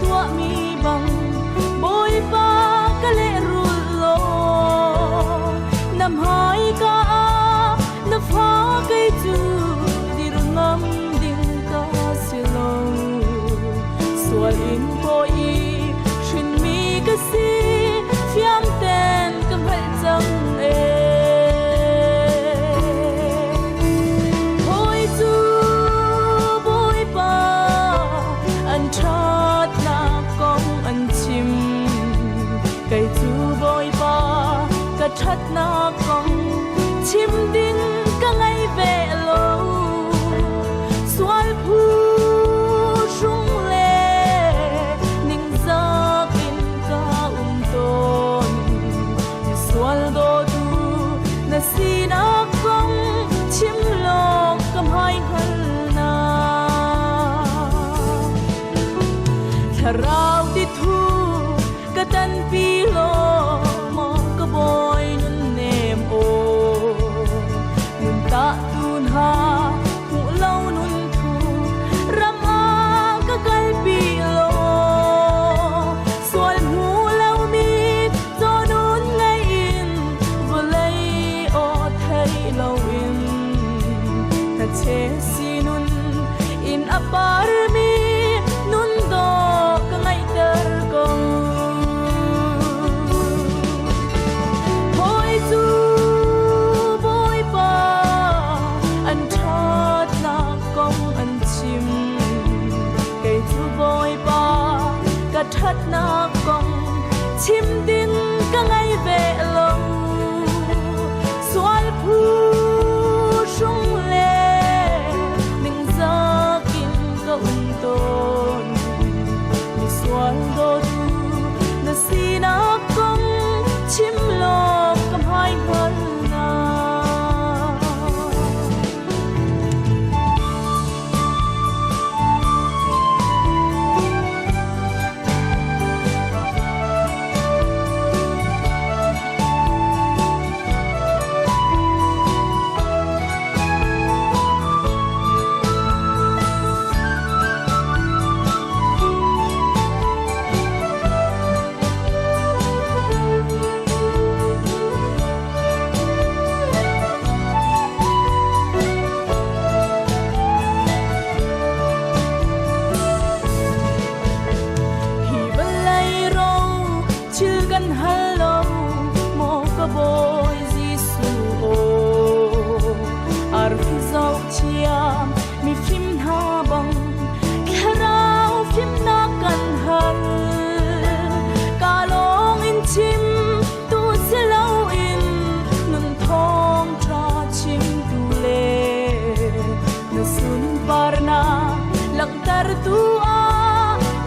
tua mi bang boy pa ka le rul lo nam hai ka na pha kai chu dir ngam ding ka silo sual in boy shin mi ka si fiam ten ka bhai chang e thắt na con chim đinh cả ngày về lâu xoal phu rung lệ ninh giấc in ca tôn xoal đô tu na si na con chim lo cầm hai hân na thà rau đi thu cả tan pi lo mò cả boy ta tun ha hu lâu nun thu ram a ka kai pi lo sual hu lâu mi cho nun ngay in vô lấy o thấy lâu in ta che si nun in apar mi nun do ka ngay ter kong thắt na con chim đinh cả ngày về lâu xoal phu rung lệ ninh giấc in cả tôn mi xoal đô tu na si na con chim lo cầm hai hân na mi phim ha bang kharao phim na kan har ka long in chim tu se lo in nun thong tra chim tu le na sun parna lang tar tu a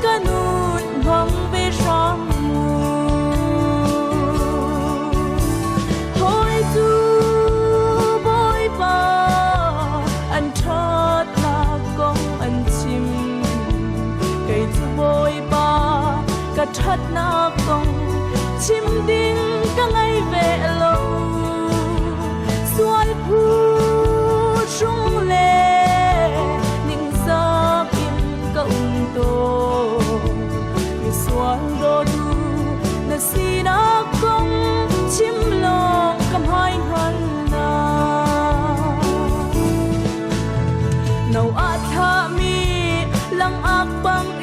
kanun bang be sham thắt na con chim đinh cả ngày về lâu xoal phu rung lệ ninh giấc in cả tôn mi xoal đô tu na si na con chim lo cầm hai hân na nâu a tha mi lăng ác băng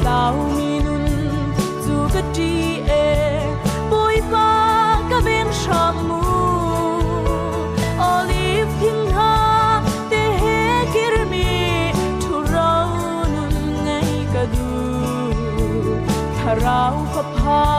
tao mi nun zu ka ti e boy pa ka ben sham mu olive king ha te he kir mi thu rau nun ngai ka du tharau pa